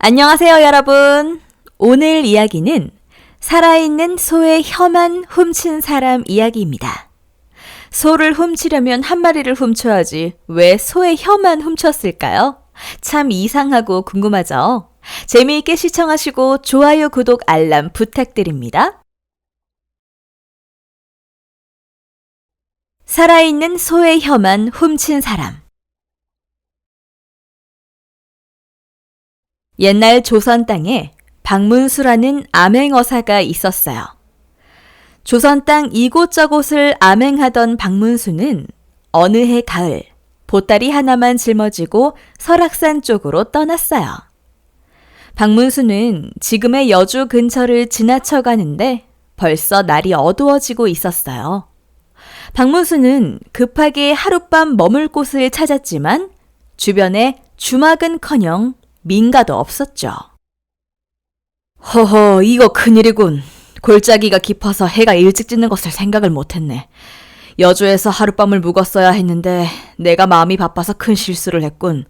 안녕하세요, 여러분. 오늘 이야기는 살아있는 소의 혀만 훔친 사람 이야기입니다. 소를 훔치려면 한 마리를 훔쳐야지 왜 소의 혀만 훔쳤을까요? 참 이상하고 궁금하죠? 재미있게 시청하시고 좋아요, 구독, 알람 부탁드립니다. 살아있는 소의 혀만 훔친 사람. 옛날 조선 땅에 박문수라는 암행어사가 있었어요. 조선 땅 이곳저곳을 암행하던 박문수는 어느 해 가을 보따리 하나만 짊어지고 설악산 쪽으로 떠났어요. 박문수는 지금의 여주 근처를 지나쳐 가는데 벌써 날이 어두워지고 있었어요. 박문수는 급하게 하룻밤 머물 곳을 찾았지만 주변에 주막은커녕 민가도 없었죠. 허허, 이거 큰일이군. 골짜기가 깊어서 해가 일찍 찌는 것을 생각을 못했네. 여주에서 하룻밤을 묵었어야 했는데 내가 마음이 바빠서 큰 실수를 했군.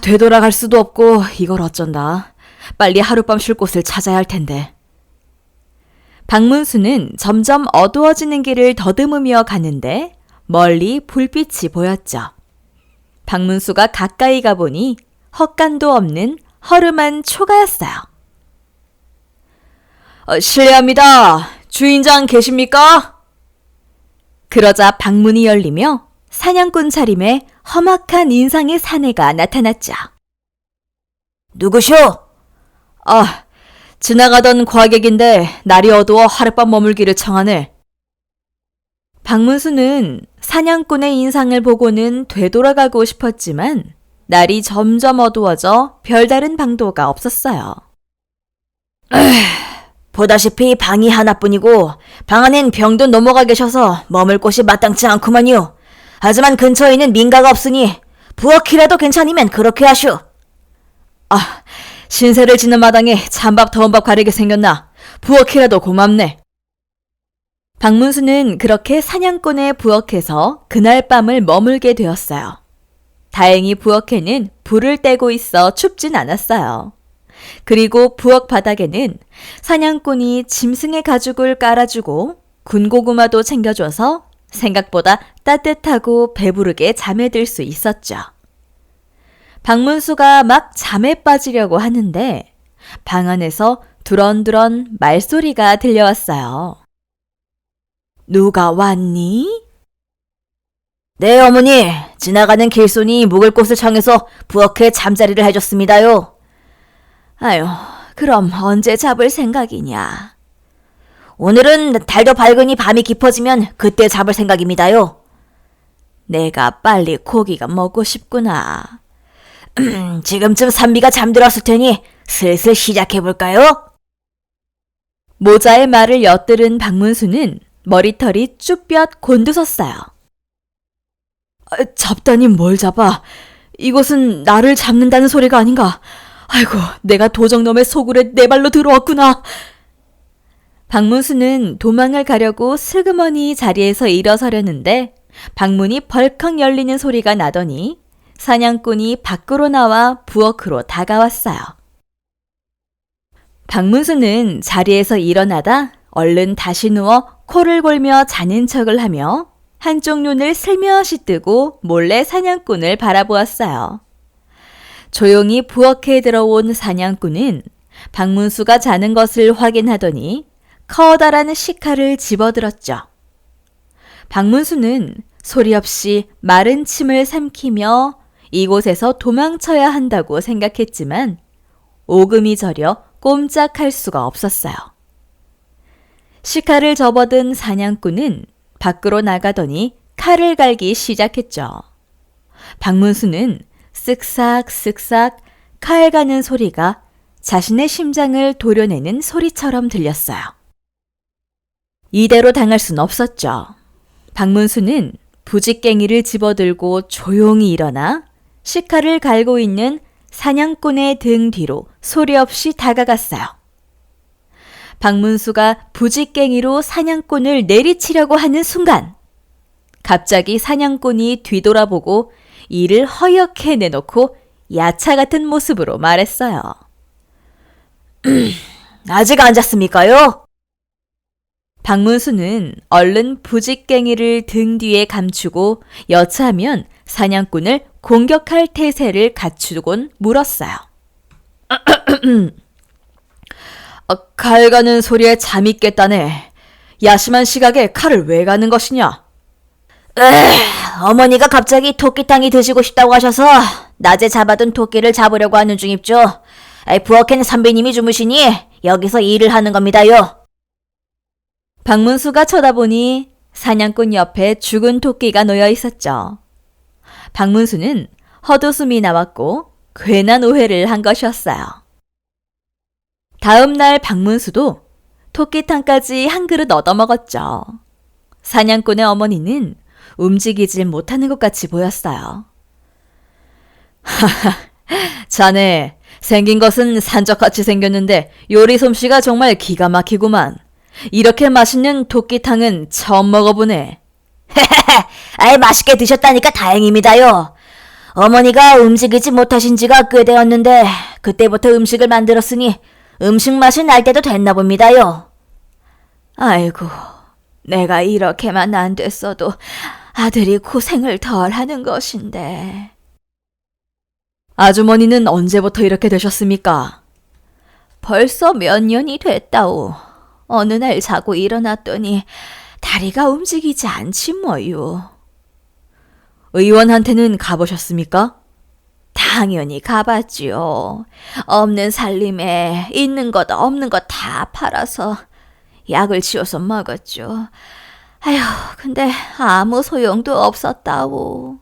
되돌아갈 수도 없고 이걸 어쩐다. 빨리 하룻밤 쉴 곳을 찾아야 할 텐데. 박문수는 점점 어두워지는 길을 더듬으며 가는데 멀리 불빛이 보였죠. 박문수가 가까이 가보니 헛간도 없는 허름한 초가였어요. 실례합니다. 주인장 계십니까? 그러자 방문이 열리며 사냥꾼 차림의 험악한 인상의 사내가 나타났죠. 누구쇼? 지나가던 과객인데 날이 어두워 하룻밤 머물기를 청하네. 박문수는 사냥꾼의 인상을 보고는 되돌아가고 싶었지만 날이 점점 어두워져 별다른 방도가 없었어요. 보다시피 방이 하나뿐이고 방 안엔 병도 넘어가 계셔서 머물 곳이 마땅치 않구만요. 하지만 근처에는 민가가 없으니 부엌이라도 괜찮으면 그렇게 하슈. 신세를 지는 마당에 찬밥 더운 밥 가리게 생겼나. 부엌이라도 고맙네. 박문수는 그렇게 사냥꾼의 부엌에서 그날 밤을 머물게 되었어요. 다행히 부엌에는 불을 떼고 있어 춥진 않았어요. 그리고 부엌 바닥에는 사냥꾼이 짐승의 가죽을 깔아주고 군고구마도 챙겨줘서 생각보다 따뜻하고 배부르게 잠에 들 수 있었죠. 박문수가 막 잠에 빠지려고 하는데 방 안에서 두런두런 말소리가 들려왔어요. 누가 왔니? 네, 어머니. 지나가는 길손이 묵을 곳을 청해서 부엌에 잠자리를 해줬습니다요. 아유, 그럼 언제 잡을 생각이냐? 오늘은 달도 밝으니 밤이 깊어지면 그때 잡을 생각입니다요. 내가 빨리 고기가 먹고 싶구나. 지금쯤 선비가 잠들었을 테니 슬슬 시작해볼까요? 모자의 말을 엿들은 박문수는 머리털이 쭈뼛 곤두섰어요. 잡다니 뭘 잡아. 이것은 나를 잡는다는 소리가 아닌가. 아이고, 내가 도적놈의 소굴에 내 발로 들어왔구나. 박문수는 도망을 가려고 슬그머니 자리에서 일어서려는데 방문이 벌컥 열리는 소리가 나더니 사냥꾼이 밖으로 나와 부엌으로 다가왔어요. 박문수는 자리에서 일어나다 얼른 다시 누워 코를 골며 자는 척을 하며 한쪽 눈을 슬며시 뜨고 몰래 사냥꾼을 바라보았어요. 조용히 부엌에 들어온 사냥꾼은 박문수가 자는 것을 확인하더니 커다란 식칼을 집어들었죠. 박문수는 소리 없이 마른 침을 삼키며 이곳에서 도망쳐야 한다고 생각했지만 오금이 저려 꼼짝할 수가 없었어요. 식칼을 접어든 사냥꾼은 밖으로 나가더니 칼을 갈기 시작했죠. 박문수는 쓱싹쓱싹 칼 가는 소리가 자신의 심장을 도려내는 소리처럼 들렸어요. 이대로 당할 순 없었죠. 박문수는 부직갱이를 집어들고 조용히 일어나 식칼을 갈고 있는 사냥꾼의 등 뒤로 소리 없이 다가갔어요. 박문수가 부직갱이로 사냥꾼을 내리치려고 하는 순간 갑자기 사냥꾼이 뒤돌아보고 이를 허옇게 내놓고 야차 같은 모습으로 말했어요. 아직 안 잤습니까요? 박문수는 얼른 부직갱이를 등 뒤에 감추고 여차하면 사냥꾼을 공격할 태세를 갖추곤 물었어요. 칼 가는 소리에 잠이 깼다네. 야심한 시각에 칼을 왜 가는 것이냐? 어머니가 갑자기 토끼탕이 드시고 싶다고 하셔서 낮에 잡아둔 토끼를 잡으려고 하는 중입죠. 부엌에는 선배님이 주무시니 여기서 일을 하는 겁니다요. 박문수가 쳐다보니 사냥꾼 옆에 죽은 토끼가 놓여 있었죠. 박문수는 헛웃음이 나왔고 괜한 오해를 한 것이었어요. 다음 날 박문수도 토끼탕까지 한 그릇 얻어먹었죠. 사냥꾼의 어머니는 움직이질 못하는 것 같이 보였어요. 자네, 생긴 것은 산적같이 생겼는데 요리 솜씨가 정말 기가 막히구만. 이렇게 맛있는 토끼탕은 처음 먹어보네. 맛있게 드셨다니까 다행입니다요. 어머니가 움직이지 못하신 지가 꽤 되었는데 그때부터 음식을 만들었으니 음식 맛이 날 때도 됐나 봅니다요. 아이고, 내가 이렇게만 안 됐어도 아들이 고생을 덜 하는 것인데. 아주머니는 언제부터 이렇게 되셨습니까? 벌써 몇 년이 됐다오. 어느 날 자고 일어났더니 다리가 움직이지 않지 뭐요. 의원한테는 가보셨습니까? 당연히 가봤지요. 없는 살림에 있는 것 없는 것 다 팔아서 약을 지어서 먹었죠. 아휴, 근데 아무 소용도 없었다오.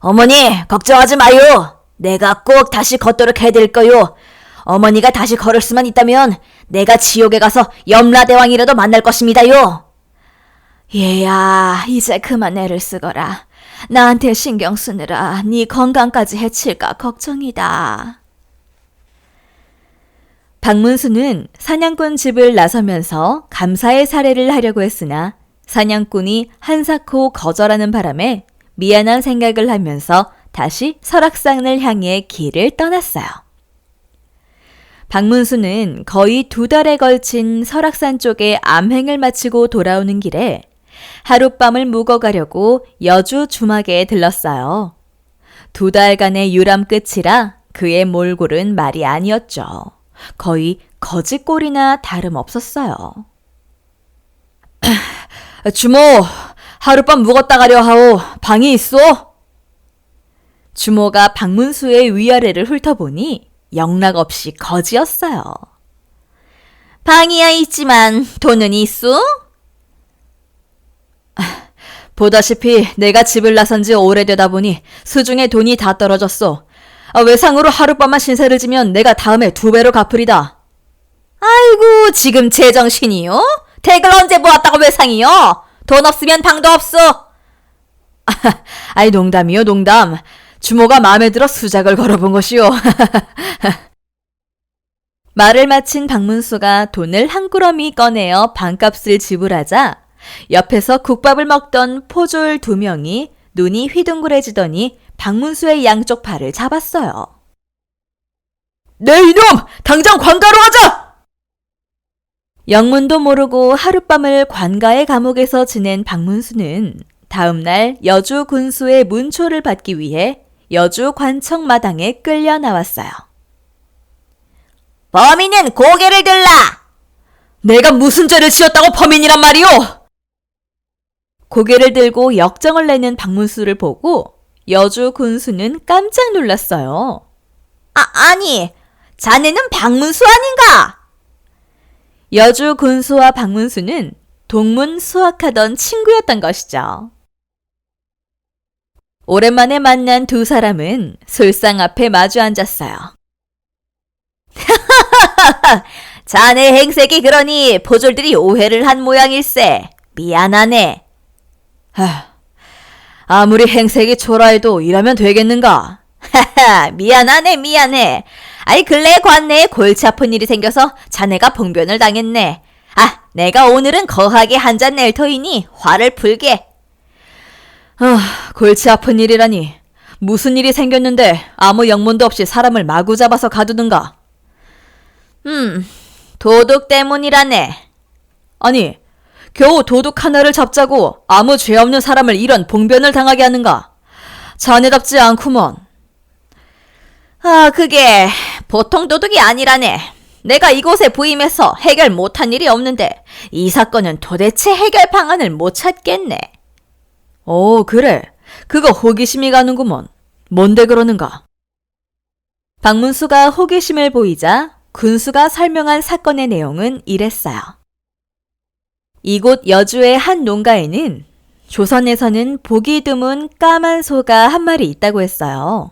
어머니, 걱정하지 마요. 내가 꼭 다시 걷도록 해드릴 거요. 어머니가 다시 걸을 수만 있다면 내가 지옥에 가서 염라대왕이라도 만날 것입니다요. 얘야, 이제 그만 애를 쓰거라. 나한테 신경 쓰느라 네 건강까지 해칠까 걱정이다. 박문수는 사냥꾼 집을 나서면서 감사의 사례를 하려고 했으나 사냥꾼이 한사코 거절하는 바람에 미안한 생각을 하면서 다시 설악산을 향해 길을 떠났어요. 박문수는 거의 2달에 걸친 설악산 쪽에 암행을 마치고 돌아오는 길에 하룻밤을 묵어가려고 여주 주막에 들렀어요. 2달간의 유람 끝이라 그의 몰골은 말이 아니었죠. 거의 거짓골이나 다름없었어요. 주모, 하룻밤 묵었다 가려 하오. 방이 있소? 주모가 박문수의 위아래를 훑어보니 영락없이 거지였어요. 방이야 있지만 돈은 있소? 보다시피 내가 집을 나선 지 오래되다 보니 수중에 돈이 다 떨어졌소. 외상으로 하룻밤만 신세를 지면 내가 다음에 2배로 갚으리다. 아이고, 지금 제정신이요? 댁을 언제 보았다고 외상이요? 돈 없으면 방도 없소. 아이, 농담이요, 농담. 주모가 마음에 들어 수작을 걸어본 것이요. 말을 마친 박문수가 돈을 한 꾸러미 꺼내어 방값을 지불하자 옆에서 국밥을 먹던 포졸 2명이 눈이 휘둥그레지더니 박문수의 양쪽 팔을 잡았어요. 네, 이놈! 당장 관가로 가자! 영문도 모르고 하룻밤을 관가의 감옥에서 지낸 박문수는 다음 날 여주 군수의 문초를 받기 위해 여주 관청 마당에 끌려 나왔어요. 범인은 고개를 들라! 내가 무슨 죄를 지었다고 범인이란 말이오? 고개를 들고 역정을 내는 박문수를 보고 여주 군수는 깜짝 놀랐어요. 아니, 자네는 박문수 아닌가? 여주 군수와 박문수는 동문 수학하던 친구였던 것이죠. 오랜만에 만난 2 사람은 술상 앞에 마주 앉았어요. 자네 행색이 그러니 포졸들이 오해를 한 모양일세. 미안하네. 아무리 행색이 초라해도 이러면 되겠는가? 미안해. 아이, 근래에 관내에 골치 아픈 일이 생겨서 자네가 봉변을 당했네. 내가 오늘은 거하게 한 잔 낼 터이니 화를 풀게. 골치 아픈 일이라니. 무슨 일이 생겼는데 아무 영문도 없이 사람을 마구 잡아서 가두는가? 도둑 때문이라네. 아니, 겨우 도둑 하나를 잡자고 아무 죄 없는 사람을 이런 봉변을 당하게 하는가? 자네답지 않구먼. 그게 보통 도둑이 아니라네. 내가 이곳에 부임해서 해결 못한 일이 없는데 이 사건은 도대체 해결 방안을 못 찾겠네. 그래. 그거 호기심이 가는구먼. 뭔데 그러는가? 박문수가 호기심을 보이자 군수가 설명한 사건의 내용은 이랬어요. 이곳 여주의 한 농가에는 조선에서는 보기 드문 까만 소가 한 마리 있다고 했어요.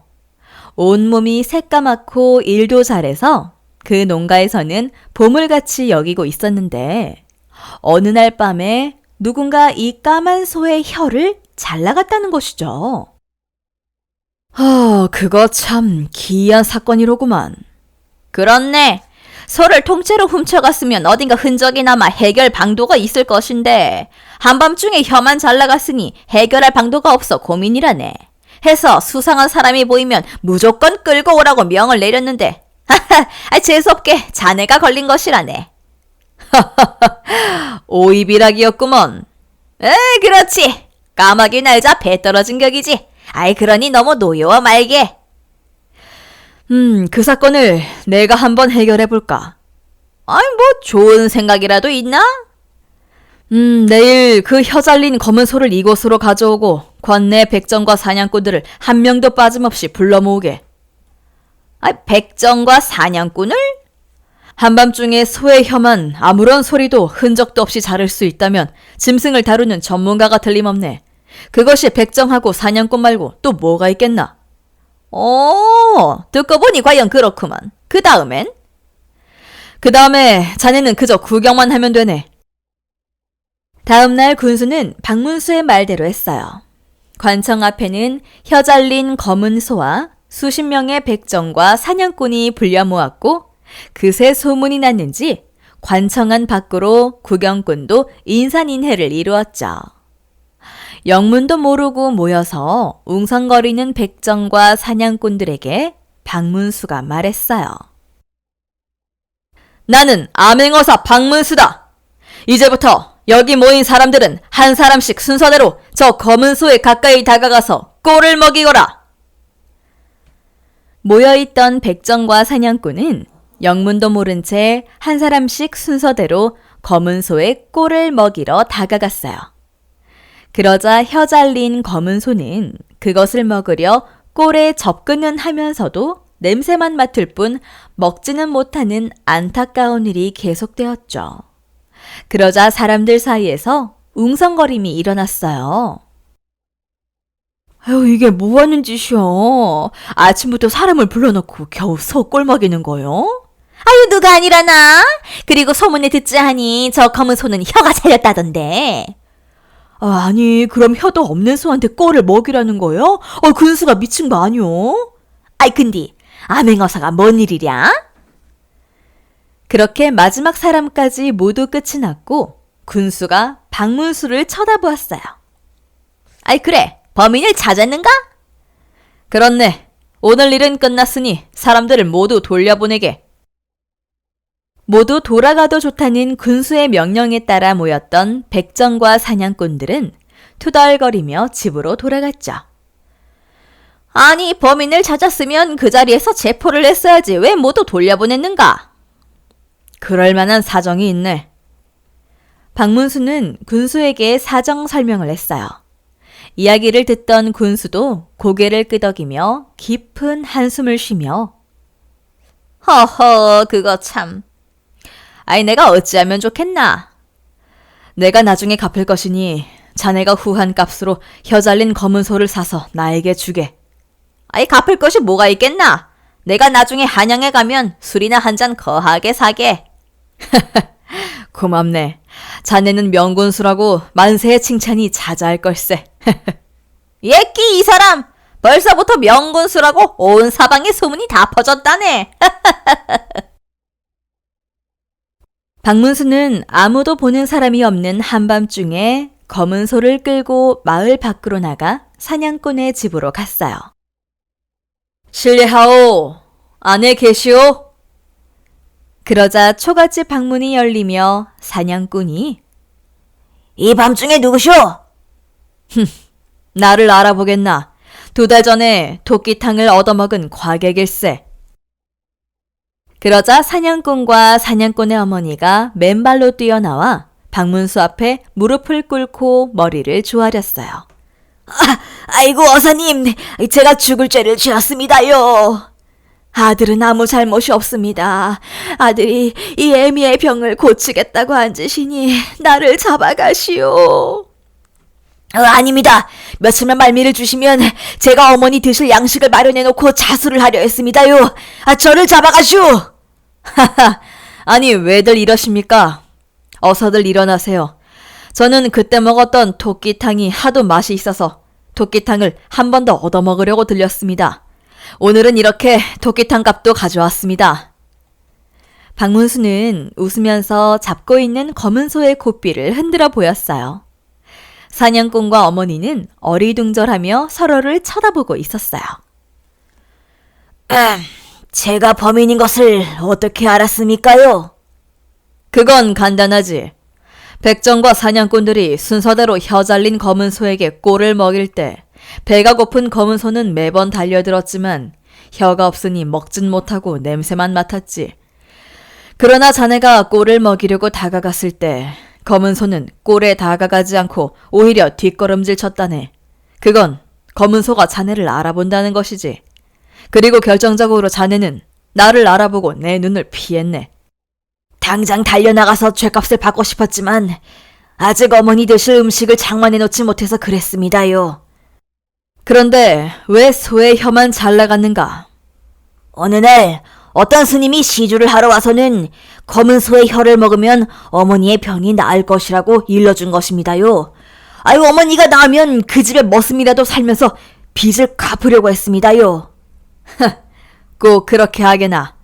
온몸이 새까맣고 일도 잘해서 그 농가에서는 보물같이 여기고 있었는데 어느 날 밤에 누군가 이 까만 소의 혀를 잘라갔다는 것이죠. 그거 참 기이한 사건이로구만. 그렇네. 소를 통째로 훔쳐갔으면 어딘가 흔적이 남아 해결 방도가 있을 것인데 한밤중에 혀만 잘나갔으니 해결할 방도가 없어 고민이라네. 해서 수상한 사람이 보이면 무조건 끌고 오라고 명을 내렸는데 재수없게 자네가 걸린 것이라네. 오이비락이었구먼. 그렇지. 까마귀 날자 배 떨어진 격이지. 그러니 너무 노여워 말게. 그 사건을 내가 한번 해결해볼까? 뭐 좋은 생각이라도 있나? 내일 그 혀 잘린 검은 소를 이곳으로 가져오고 관내 백정과 사냥꾼들을 한 명도 빠짐없이 불러 모으게. 백정과 사냥꾼을? 한밤중에 소의 혀만 아무런 소리도 흔적도 없이 자를 수 있다면 짐승을 다루는 전문가가 틀림없네. 그것이 백정하고 사냥꾼 말고 또 뭐가 있겠나? 듣고 보니 과연 그렇구만. 그 다음에 자네는 그저 구경만 하면 되네. 다음날 군수는 박문수의 말대로 했어요. 관청 앞에는 혀 잘린 검은 소와 수십 명의 백정과 사냥꾼이 불려 모았고 그새 소문이 났는지 관청안 밖으로 구경꾼도 인산인해를 이루었죠. 영문도 모르고 모여서 웅성거리는 백정과 사냥꾼들에게 박문수가 말했어요. 나는 암행어사 박문수다. 이제부터 여기 모인 사람들은 한 사람씩 순서대로 저 검은 소에 가까이 다가가서 꼴을 먹이거라. 모여있던 백정과 사냥꾼은 영문도 모른 채 한 사람씩 순서대로 검은 소의 꼴을 먹이러 다가갔어요. 그러자 혀 잘린 검은 소는 그것을 먹으려 꼴에 접근은 하면서도 냄새만 맡을 뿐 먹지는 못하는 안타까운 일이 계속되었죠. 그러자 사람들 사이에서 웅성거림이 일어났어요. 이게 뭐 하는 짓이야? 아침부터 사람을 불러놓고 겨우 소 꼴 먹이는 거요? 누가 아니라나? 그리고 소문에 듣자 하니 저 검은 소는 혀가 잘렸다던데. 아니, 그럼 혀도 없는 소한테 꼴을 먹이라는 거요? 군수가 미친 거 아니오? 근데 암행어사가 뭔 일이랴? 그렇게 마지막 사람까지 모두 끝이 났고 군수가 박문수를 쳐다보았어요. 그래, 범인을 찾았는가? 그렇네. 오늘 일은 끝났으니 사람들을 모두 돌려보내게. 모두 돌아가도 좋다는 군수의 명령에 따라 모였던 백정과 사냥꾼들은 투덜거리며 집으로 돌아갔죠. 아니, 범인을 찾았으면 그 자리에서 체포를 했어야지 왜 모두 돌려보냈는가? 그럴 만한 사정이 있네. 박문수는 군수에게 사정 설명을 했어요. 이야기를 듣던 군수도 고개를 끄덕이며 깊은 한숨을 쉬며 허허, 그거 참. 내가 어찌하면 좋겠나? 내가 나중에 갚을 것이니 자네가 후한 값으로 혀 잘린 검은 소를 사서 나에게 주게. 갚을 것이 뭐가 있겠나? 내가 나중에 한양에 가면 술이나 한 잔 거하게 사게. 고맙네. 자네는 명군수라고 만세의 칭찬이 자자할 걸세. 예끼 이 사람! 벌써부터 명군수라고 온 사방에 소문이 다 퍼졌다네. 박문수는 아무도 보는 사람이 없는 한밤중에 검은 소를 끌고 마을 밖으로 나가 사냥꾼의 집으로 갔어요. 실례하오. 안에 계시오? 그러자 초가집 방문이 열리며 사냥꾼이 이 밤중에 누구쇼? 나를 알아보겠나. 2달 전에 토끼탕을 얻어먹은 과객일세. 그러자 사냥꾼과 사냥꾼의 어머니가 맨발로 뛰어나와 방문수 앞에 무릎을 꿇고 머리를 조아렸어요. 아이고 어사님, 제가 죽을 죄를 지었습니다요. 아들은 아무 잘못이 없습니다. 아들이 이 애미의 병을 고치겠다고 앉으시니 나를 잡아가시오. 아닙니다. 며칠만 말미를 주시면 제가 어머니 드실 양식을 마련해놓고 자수를 하려 했습니다요. 저를 잡아가시오. 하하, 아니 왜들 이러십니까? 어서들 일어나세요. 저는 그때 먹었던 토끼탕이 하도 맛이 있어서 토끼탕을 한 번 더 얻어먹으려고 들렸습니다. 오늘은 이렇게 토끼탕 값도 가져왔습니다. 박문수는 웃으면서 잡고 있는 검은 소의 고삐를 흔들어 보였어요. 사냥꾼과 어머니는 어리둥절하며 서로를 쳐다보고 있었어요. 제가 범인인 것을 어떻게 알았습니까요? 그건 간단하지. 백정과 사냥꾼들이 순서대로 혀 잘린 검은 소에게 꼴을 먹일 때 배가 고픈 검은 소는 매번 달려들었지만 혀가 없으니 먹진 못하고 냄새만 맡았지. 그러나 자네가 꼴을 먹이려고 다가갔을 때 검은 소는 꼴에 다가가지 않고 오히려 뒷걸음질 쳤다네. 그건 검은 소가 자네를 알아본다는 것이지. 그리고 결정적으로 자네는 나를 알아보고 내 눈을 피했네. 당장 달려나가서 죗값을 받고 싶었지만 아직 어머니 드실 음식을 장만해 놓지 못해서 그랬습니다요. 그런데 왜 소의 혀만 잘 나갔는가? 어느 날 어떤 스님이 시주를 하러 와서는 검은 소의 혀를 먹으면 어머니의 병이 나을 것이라고 일러준 것입니다요. 아유, 어머니가 나으면 그 집에 머슴이라도 살면서 빚을 갚으려고 했습니다요. 꼭 그렇게 하게나.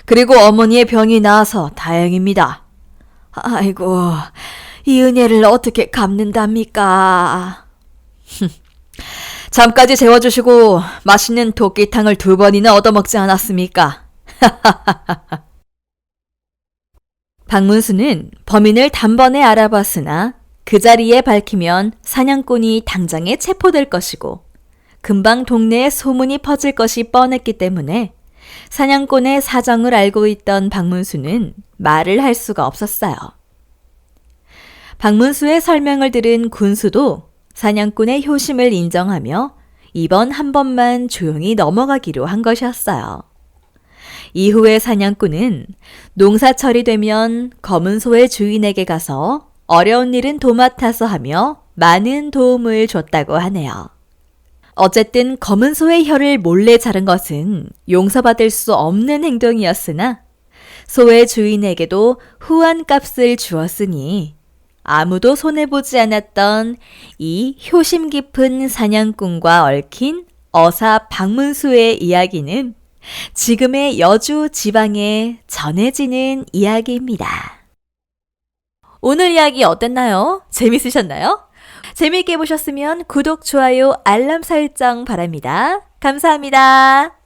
그리고 어머니의 병이 나아서 다행입니다. 아이고, 이 은혜를 어떻게 갚는답니까? 잠까지 재워주시고 맛있는 토끼탕을 2번이나 얻어먹지 않았습니까? 박문수는 범인을 단번에 알아봤으나 그 자리에 밝히면 사냥꾼이 당장에 체포될 것이고 금방 동네에 소문이 퍼질 것이 뻔했기 때문에 사냥꾼의 사정을 알고 있던 박문수는 말을 할 수가 없었어요. 박문수의 설명을 들은 군수도 사냥꾼의 효심을 인정하며 이번 한 번만 조용히 넘어가기로 한 것이었어요. 이후에 사냥꾼은 농사철이 되면 검은 소의 주인에게 가서 어려운 일은 도맡아서 하며 많은 도움을 줬다고 하네요. 어쨌든 검은 소의 혀를 몰래 자른 것은 용서받을 수 없는 행동이었으나 소의 주인에게도 후한 값을 주었으니 아무도 손해보지 않았던 이 효심 깊은 사냥꾼과 얽힌 어사 박문수의 이야기는 지금의 여주 지방에 전해지는 이야기입니다. 오늘 이야기 어땠나요? 재밌으셨나요? 재미있게 보셨으면 구독, 좋아요, 알람 설정 바랍니다. 감사합니다.